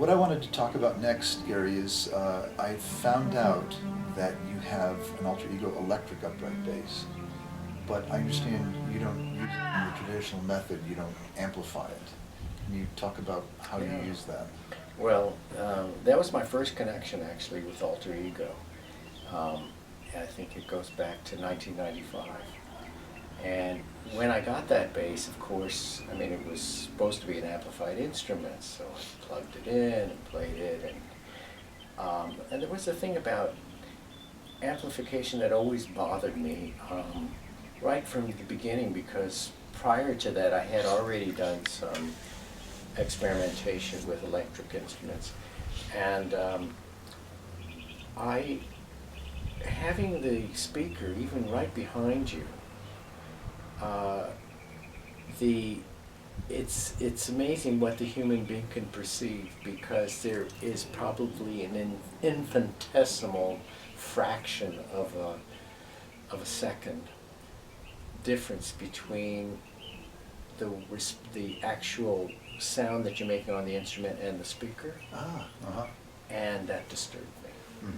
What I wanted to talk about next, Gary, is I found out that you have an alter ego electric upright bass, but I understand you don't use it in the traditional method, you don't amplify it. Can you talk about how you use that? Well, that was my first connection actually with alter ego. I think it goes back to 1995. And when I got that bass, of course, I mean, it was supposed to be an amplified instrument, so I plugged it in and played it. And there was a thing about amplification that always bothered me right from the beginning, because prior to that I had already done some experimentation with electric instruments. And having the speaker even right behind you, it's amazing what the human being can perceive, because there is probably an infinitesimal fraction of a second difference between the actual sound that you're making on the instrument and the speaker. And that disturbed me.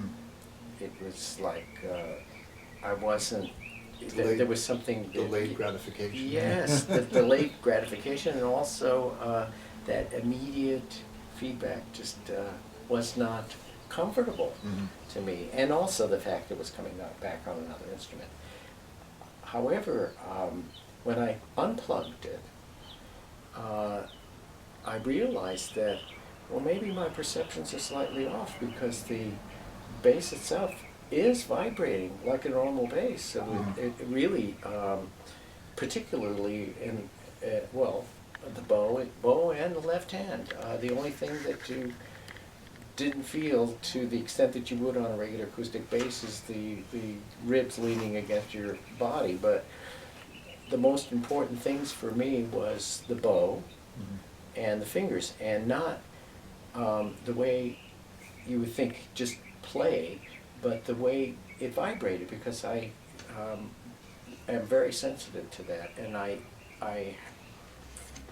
It was like I wasn't. There was something. Delayed gratification. Yes, the delayed gratification, and also that immediate feedback just was not comfortable to me, and also the fact it was coming back on another instrument. However, when I unplugged it, I realized that, well, maybe my perceptions are slightly off, because the bass itself is vibrating like a normal bass. So it really, particularly in, well, the bow and the left hand, the only thing that you didn't feel to the extent that you would on a regular acoustic bass is the ribs leaning against your body. But the most important things for me was the bow and the fingers, and not the way you would think just play, but the way it vibrated, because I am very sensitive to that, and I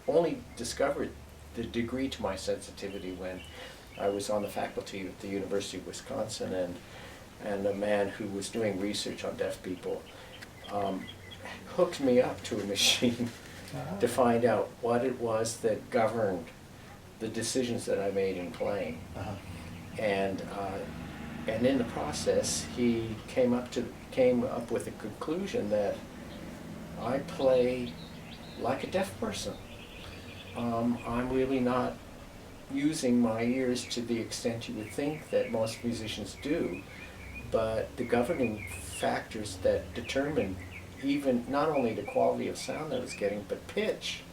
only discovered the degree to my sensitivity when I was on the faculty at the University of Wisconsin, and a man who was doing research on deaf people hooked me up to a machine to find out what it was that governed the decisions that I made in playing. And in the process, he came up with a conclusion that I play like a deaf person. I'm really not using my ears to the extent you would think that most musicians do, but the governing factors that determine even not only the quality of sound I was getting, but pitch,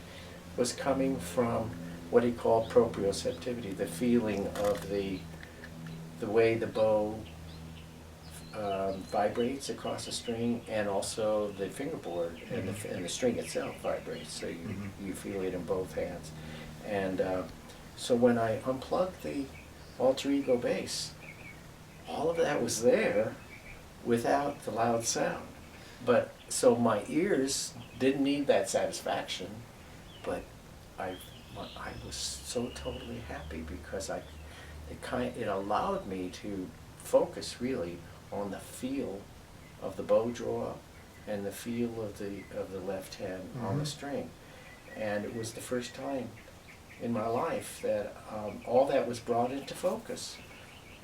was coming from what he called proprioceptivity, the feeling of the way the bow vibrates across a string, and also the fingerboard and the string itself vibrates, so you feel it in both hands. And so when I unplugged the alter ego bass, all of that was there without the loud sound. But so my ears didn't need that satisfaction, but I was so totally happy, because it allowed me to focus really on the feel of the bow draw and the feel of the left hand on the string. And it was the first time in my life that all that was brought into focus.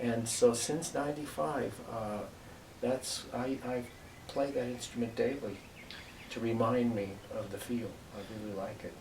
And so since '95, I play that instrument daily to remind me of the feel. I really like it.